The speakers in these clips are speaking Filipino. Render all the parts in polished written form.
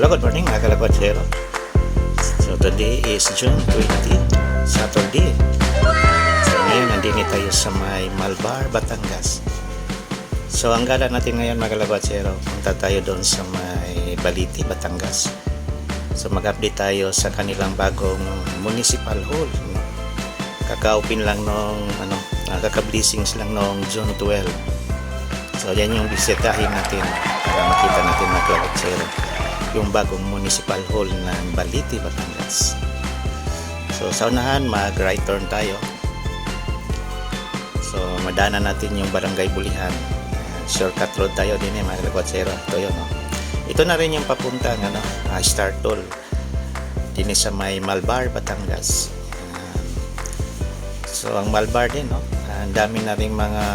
Hello, good morning mga kalabatsero. So today is June 20, Saturday. So ngayon nandini tayo sa may Malbar, Batangas. So ang gala natin ngayon mga kalabatsero, punta tayo doon sa may Baliti, Batangas. So mag-update tayo sa kanilang bagong municipal hall. Kaka-open lang nung kaka-blessings lang nung June 12. So yan yung bisitahin natin para makita natin mga kalabatsero yung bagong municipal hall ng Baliti, Batangas. So sa unahan mag-right turn tayo. So madaanan natin yung Barangay Bulihan. Shortcut road tayo din mga kalabatsero. Ito yun, no? Ito na rin yung papuntang Star Toll din sa may Malbar, Batangas. So ang Malbar din, no? Ang dami na rin mga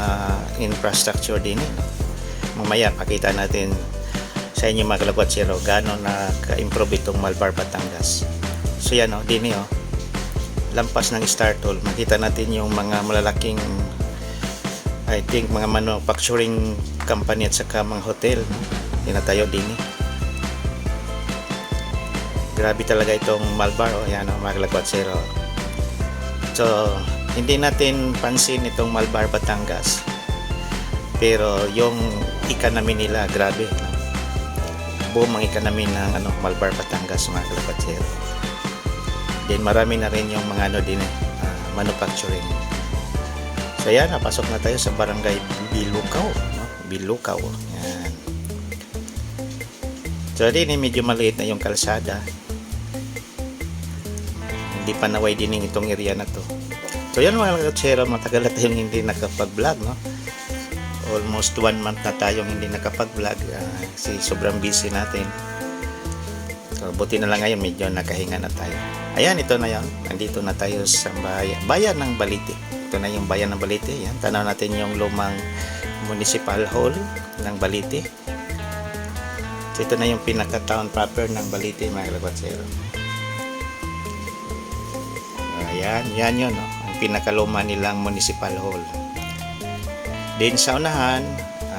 infrastructure din, no? Mamaya pakita natin sa inyo mga kalabatsero gano'n na-improve itong Malbar, Batangas. So yan, no? Din lampas ng Star Toll, makita natin yung mga malalaking I think mga manufacturing company at saka mga hotel, no? Tinatayo din grabe talaga itong Malbar, yan, no? Mga kalabatsero. So hindi natin pansin itong Malbar, Batangas, pero yung economy nila grabe, no? Buong ang economy ng Malbar, Batangas mga kalabatsero. Then marami na rin yung mga manufacturing. So yan, napasok na tayo sa Barangay Bilukaw, no? Bilukaw, yan. So din medyo maliit na yung kalsada, hindi pa naway din itong area na to. So yan mga kalabatsero, matagal na tayong hindi nakapag-vlog, no? Almost 1 month na tayong hindi nakapag-vlog kasi sobrang busy natin. So buti na lang ngayon medyo nakahinga na tayo. Ayan, ito na yan. Nandito na tayo sa bayan ng Baliti. Ito na yung bayan ng Baliti. Yan, tanaw natin yung lumang municipal hall ng Baliti. So ito na yung pinaka-town proper ng Baliti mga kalabatsero. Ayan, yan yun, no? Ang pinakaluma nilang municipal hall. Din sa unahan,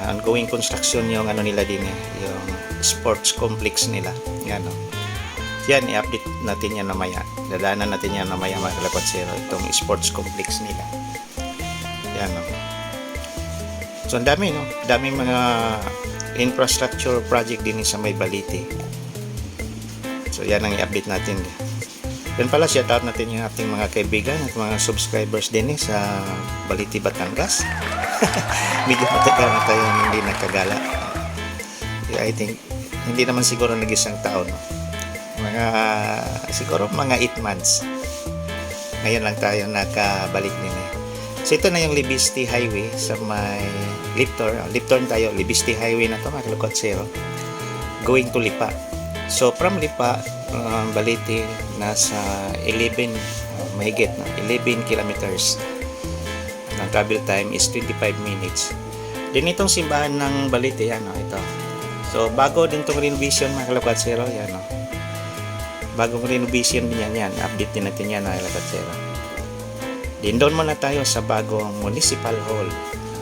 ongoing construction yung nila din, yung sports complex nila. Yan, no? Yan, i-update natin yan mamaya. Dadaanan natin yan mamaya mga kalabatsero, itong sports complex nila. Yan, no? So ang dami, no? Daming mga infrastructure project din sa may Baliti. So yan ang i-update natin. Yan pala, shout out natin yung ating mga kaibigan at mga subscribers din sa Baliti, Batangas. Medyo matagal na tayo hindi nakagala. I think hindi naman siguro nag-isang taon, no? Siguro mga 8 months. Ngayon lang tayo nakabalik din. So ito na yung Libiste Highway sa may Liptorn tayo. Libiste Highway na to mga kalabatsero, going to Lipa. So from Lipa, Baliti, nasa 11 mahigit, no? 11 kilometers. Ang travel time is 25 minutes. Din itong simbahan ng Baliti, yan, no? Ito. So bago din itong renovation mga kalabatsero, yan, no? Bagong renovation din yan, update din natin yan mga kalabatsero. Din doon muna tayo sa bagong municipal hall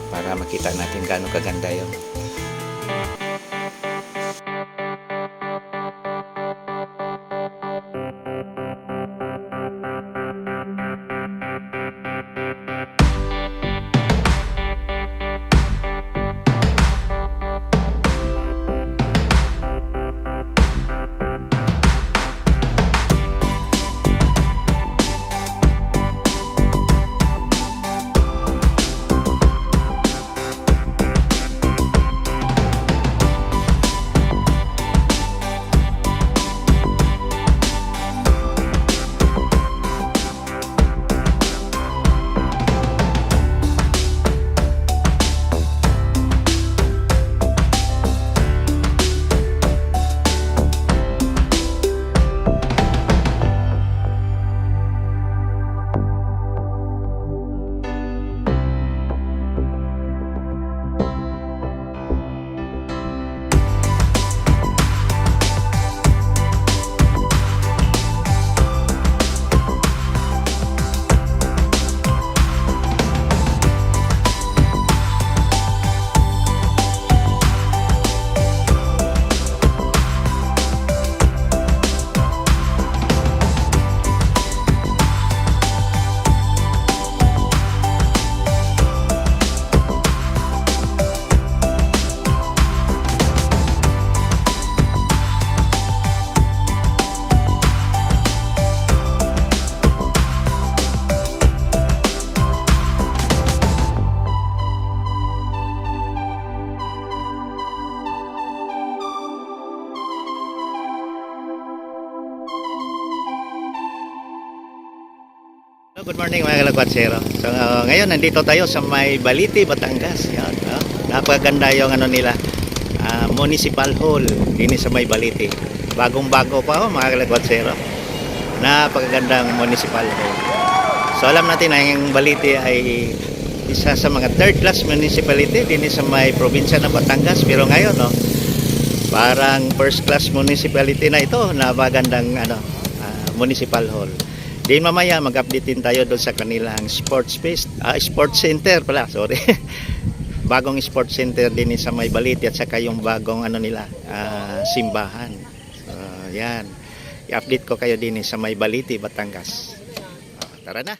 para makita natin gaano kaganda yun. Good morning mga kalakwatsero. So ngayon nandito tayo sa may Balite, Batangas. Yan, napakaganda yung ano nila, Municipal Hall din sa may Balite. Bagong-bago pa mga kalakwatsero. Napakagandang Municipal Hall. So alam natin na yung Balite ay isa sa mga third class municipality din sa may probinsya ng Batangas. Pero ngayon parang first class municipality na ito, napakagandang Municipal Hall. Din mamaya mag-update din tayo doon sa kanilang sports center pala, sorry. Bagong sports center din sa may Balite at saka yung bagong simbahan. So, yan. I-update ko kayo din sa may Balite, Batangas. Tara na.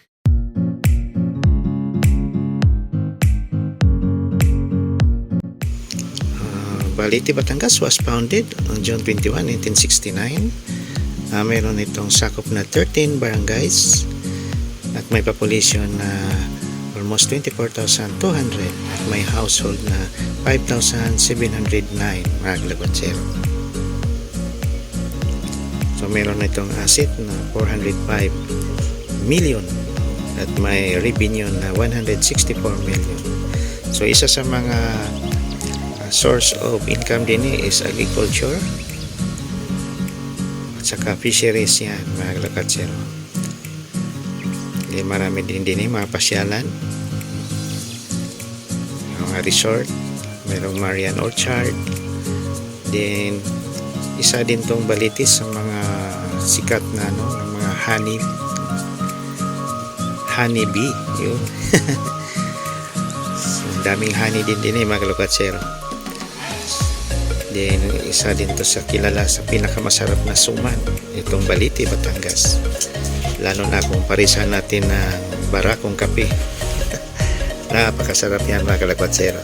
Balite, Batangas was founded on June 21, 1969. Meron itong sakop na 13 barangays at may population na almost 24,200 at may household na 5,709 mga kalakwatsero. So meron itong asset na 405 million at may revenue na 164 million. So isa sa mga source of income din is agriculture at saka fisheries yan mga kalakatsero. Marami din mga pasyalan, mga resort, mayroong Marian Orchard, then isa din tong Balite sa mga sikat na ng mga honey bee yun. So, daming honey din mga kalakatsero. Then isa din to sa kilala sa pinakamasarap na suman, itong Balite, Batangas. Lalo na kung parisan natin ng barakong kape. Napakasarap yan mga kalakwatsero.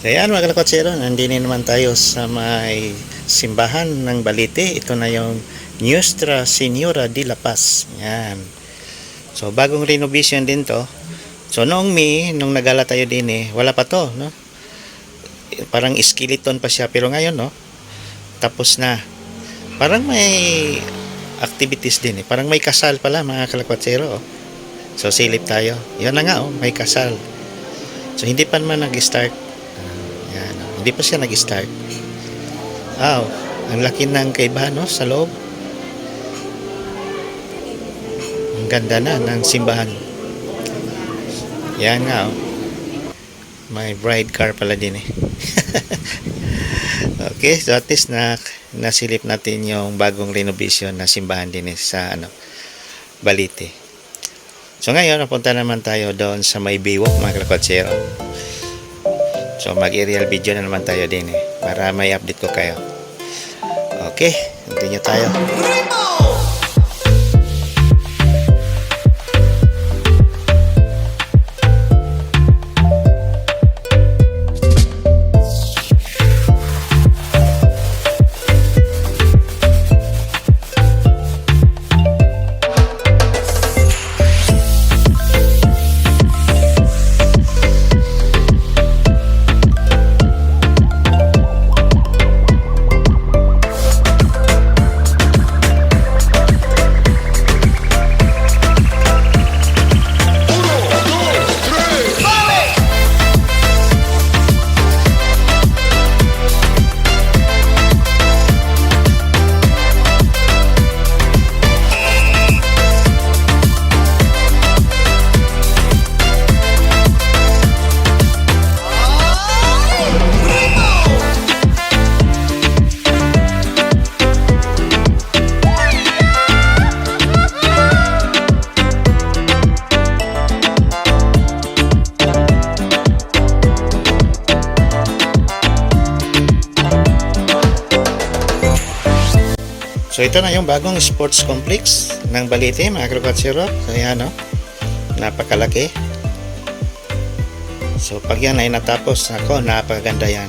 Ayan mga kalakwatsero, nandini naman tayo sa may simbahan ng Balite. Ito na yung Nuestra Señora de la Paz. Ayan. So bagong renovation din to. So noong May, nung nagala tayo din wala pa to, no? Parang skeleton pa siya, pero ngayon, no? Tapos na. Parang may activities din Parang may kasal pala, mga kalakwatsero. So silip tayo. Yan na nga, may kasal. So hindi pa naman nag-start. Yan, hindi pa siya nag-start. Ang laki ng kaibahan, no? Sa loob. Ang ganda na ng simbahan. Yan nga, may bride car pala din Okay, so at least nasilip natin yung bagong renovation na simbahan din sa Balite. So ngayon, napunta naman tayo doon sa may Baywalk, mga kalakwatsero. So mag-aerial video na naman tayo din para may update ko kayo. Okay, continue tayo. So ito na yung bagong sports complex ng Balite, mga kalakwatsero. So yan, napakalaki. So pag yan ay natapos, napakaganda yan.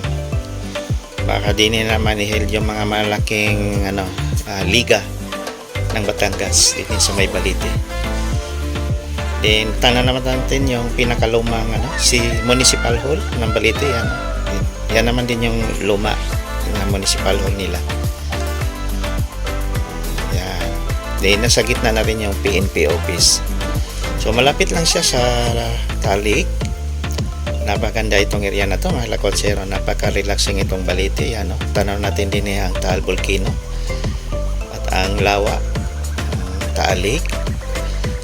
Baka din naman i-held yung mga malaking liga ng Batangas dito sa may Balite. Then tanan naman natin yung pinakalumang si Municipal Hall ng Balite. Yan naman din yung luma ng Municipal Hall nila. Then nasa gitna na rin yung PNP office. So malapit lang siya sa Talig. Napakaganda itong area na to, mga kalakwatsero. Napaka-relaxing itong Balite. Tanaw natin din ang Taal Volcano at ang Lawa, Talig.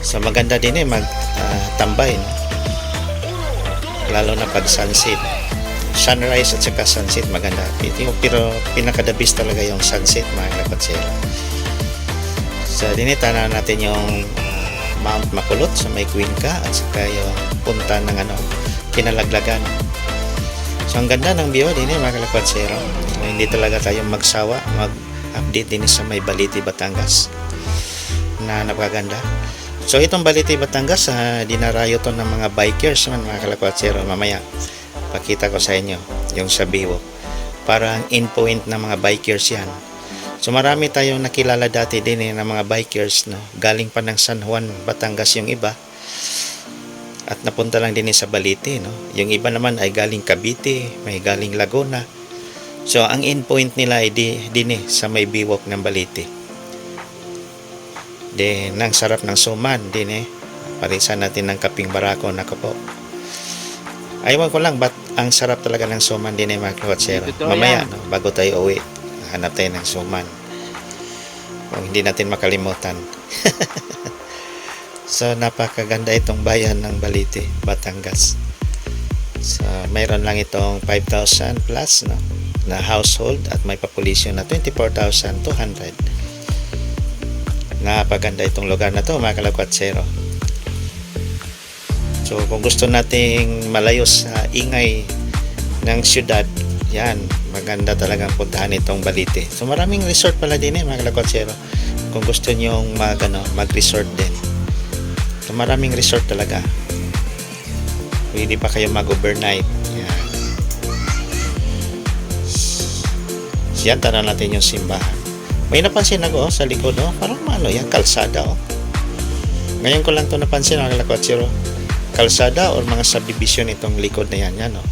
So maganda din magtambay, lalo na pag sunset, sunrise at saka sunset, maganda. Pero pinaka-the best talaga yung sunset, mga kalakwatsero. So dinitanaw natin yung Mount Makulot sa may Cuenca at saka yung punta ng Kinalaglagan. So ang ganda ng view din mga kalakwatsero. So, hindi talaga tayo magsawa mag-update din sa may Balite, Batangas na napakaganda. So itong Balite, Batangas, dinarayo to ng mga bikers mga kalakwatsero. Mamaya pakita ko sa inyo yung sa Baywalk. Parang endpoint ng mga bikers yan. So marami tayong nakilala dati din ng mga bikers, galing pa ng San Juan, Batangas yung iba, at napunta lang din sa Balite, Yung iba naman ay galing Cavite, may galing Laguna. So ang endpoint nila ay din sa may Baywalk ng Balite. Then ang sarap ng suman din parisan natin ng kaping barako, po. Aywan ko lang ba't ang sarap talaga ng suman din mga kalakwatsero. Mamaya bago tayo uwi, hanap tayo ng suman. Kung hindi natin makalimutan. So napakaganda itong bayan ng Balite, Batangas. So mayroon lang itong 5,000 plus na household at may population na 24,200. Napakaganda itong lugar na to, mga kalakwatsero. So kung gusto nating malayo sa ingay ng syudad, yan, maganda talagang puntahan itong Balite. So maraming resort pala din mga kalakwatsero. Kung gusto nyo mag-resort din. So maraming resort talaga. Pwede pa kayo mag-overnight. Yan. Yan, tanaw natin yung simbahan. May napansin ako sa likod, parang yan, kalsada. Ngayon ko lang to napansin mga kalakotsero. Kalsada or mga subdivision itong likod na yan, no?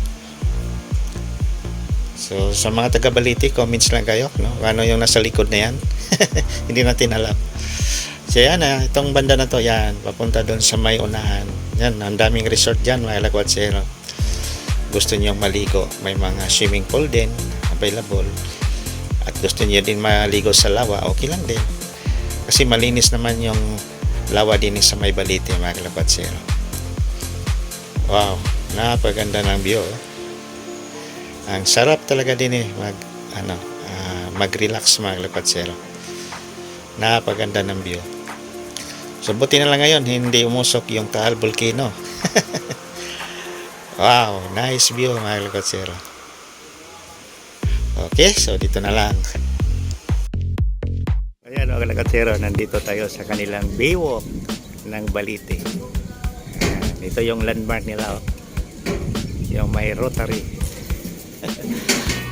So sa mga taga Balite, comments lang kayo, no? Ano yung nasa likod na yan? Hindi natin alam. So yan, itong banda na to, yan, papunta doon sa may unahan. Yan, ang daming resort dyan mga kalakotsero. Gusto niyo maligo, may mga swimming pool din available. At gusto niyo din maligo sa lawa, okay lang din. Kasi malinis naman yung lawa din sa may Balite mga kalakotsero. Wow, napaganda ng view. Ang sarap talaga din mag-relax mga kalakotsero. Napaganda ng view. So buti na lang ngayon hindi umusok yung Taal Volcano. Wow, nice view mga kalakotsero. Okay, so dito na lang. Ayan mga kalakotsero, nandito tayo sa kanilang Baywalk ng Balite. Ito yung landmark nila, yung may Rotary.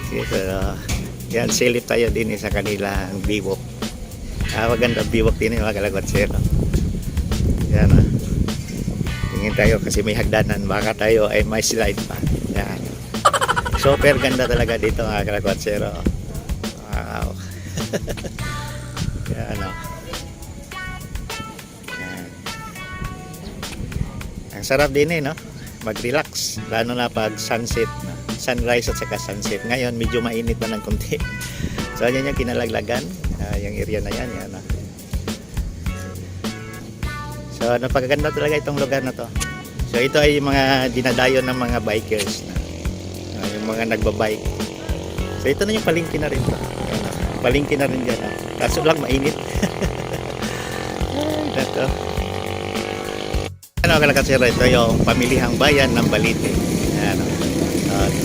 Okay, so, yan, silip tayo din sa kanilang Baywalk. Maganda Baywalk din mga kalakotsero. Yan, tingin tayo kasi may hagdanan, baka tayo ay may slide pa. Yan. Super ganda talaga dito mga kalakotsero. Wow. Yan, ang sarap din no? Mag-relax, lalo na pag sunset, sunrise at saka sunset. Ngayon medyo mainit na ng konti. So yan yung kinalaglagan, yung area na yan, yan. So napakaganda talaga itong lugar na to. So ito ay yung mga dinadayon ng mga bikers na, yung mga nagbabike. So ito na yung palengke na rin to. Palengke na rin dyan. Kaso lang mainit. Ito. Ano kalakotsero, ito yung pamilihang bayan ng Balite. Ano,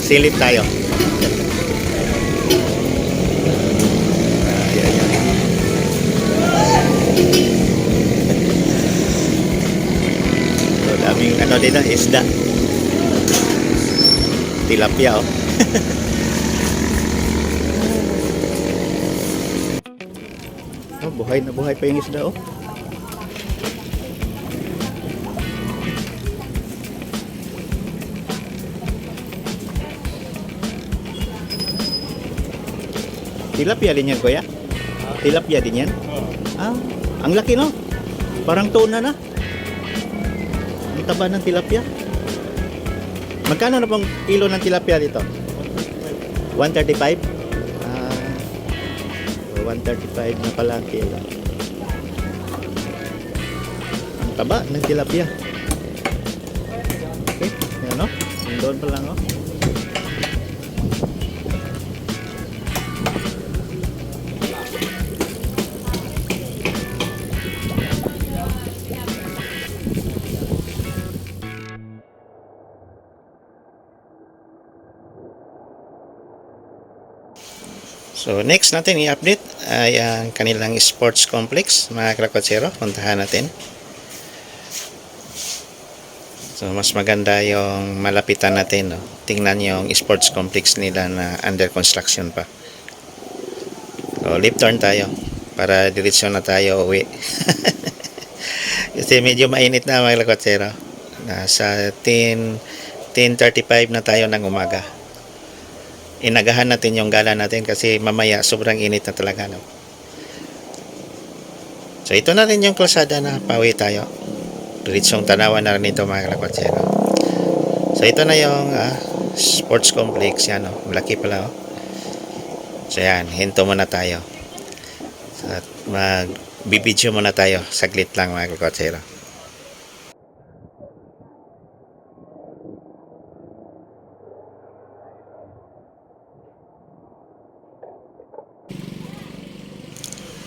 silip tayo. So, daming ano dito, isda. Tilapia buhay na buhay pa yung isda Tilapia din yan, kuya? Tilapia din yan? Ang laki, no? Parang tuna na. Ang taba ng tilapia. Magkano na pong kilo ng tilapia dito? 135? 135 na pala ang kilo. Ang taba ng tilapia. Okay, yan o. Doon pa lang o. So next natin i-update ay ang kanilang sports complex mga kalakotsero. Puntahan natin. So mas maganda yung malapitan natin, no? Tingnan yung sports complex nila na under construction pa. So left turn tayo para diretso na tayo uwi. Kasi medyo mainit na mga kalakotsero. Nasa 10:35 na tayo ng umaga. Inagahan natin yung gala natin kasi mamaya sobrang init na talaga, no? So ito na rin yung kalsada na pauwi tayo. Diretsong tanawan na rin ito mga kalakotsero. So ito na yung sports complex yan, no? Malaki pala, oh. So yan, hinto muna tayo. So, magbibidyo muna tayo saglit lang mga kalakotsero.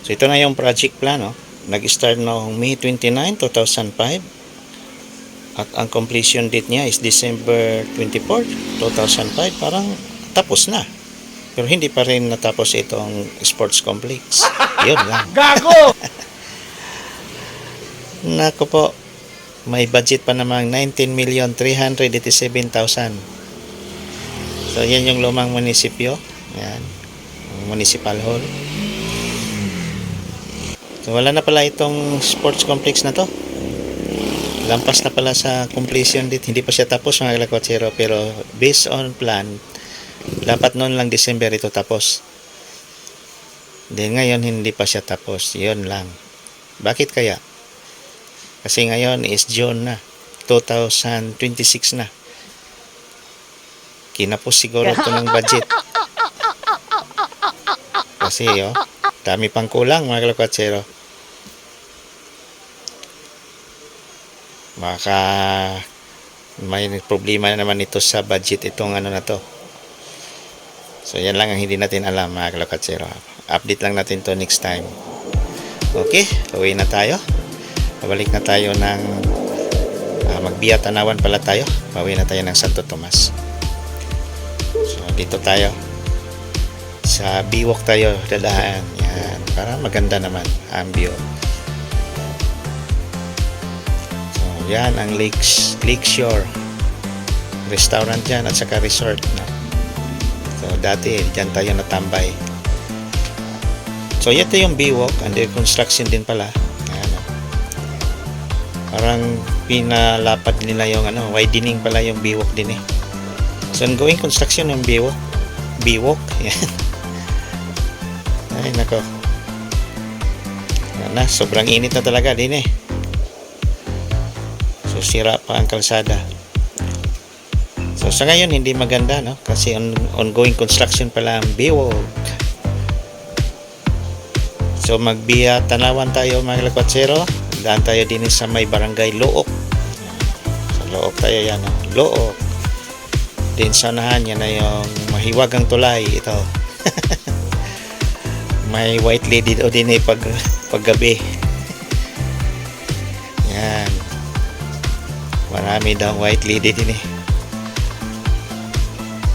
So ito na yung project plan, no? Nag-start noong May 29, 2005. At ang completion date niya is December 24, 2005. Parang tapos na. Pero hindi pa rin natapos itong sports complex. Yun lang. Gago! Nako po. May budget pa namang 19,387,000. So yan yung lumang munisipyo. Yan. Municipal Hall. So wala na pala itong sports complex na to. lampas na pala sa completion date. Hindi pa siya tapos mga kalakotsero, pero based on plan, dapat noon lang December ito tapos. Then ngayon hindi pa siya tapos. Yun lang. Bakit kaya? Kasi ngayon is June na. 2026 na. Kinapos siguro ito ng budget. Kasi dami pang kulang mga kalakotsero. Baka may problema na naman ito sa budget itong ano na to. So yan lang ang hindi natin alam mga kalakotsero. Update lang natin to next time. Okay, uwi na tayo. Pabalik na tayo ng Magbiya Tanawan pala tayo. Pauwi na tayo ng Santo Tomas. So dito tayo sa Biwok tayo dadaan. Yan, para maganda naman ang view. So yan ang Lakeshore restaurant dyan at saka resort, no? So dati dyan tayo natambay. So ito yung Biwok, under construction din pala. Ayan, parang pinalapad nila yung widening pala yung Biwok din eh. So ongoing construction yung Biwok. Yan. Ay nako. Yan na, sobrang init na talaga din eh. So sira pa ang kalsada. So sa ngayon hindi maganda, no? Kasi ongoing construction pala ang Biwok. So Magbiya Tanawan tayo mga kalakotsero. Daan tayo din sa may barangay Look. Sa Look tayo yan. Look. Din sa unahan yan na yung mahiwagang tulay. Ito. May white lady o din paggabi. Yan. Marami daw white lady din eh.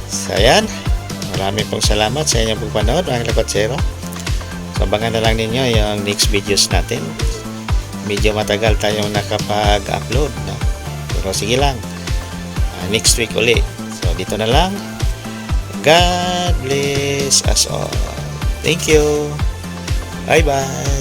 So yan. Marami pong salamat sa inyong pagpanood mga kalakotsero. Abangan na lang ninyo yung next videos natin. Medyo matagal tayong nakapag-upload, no? Pero sige lang, next week uli. So dito na lang. God bless us all. Thank you. Bye bye.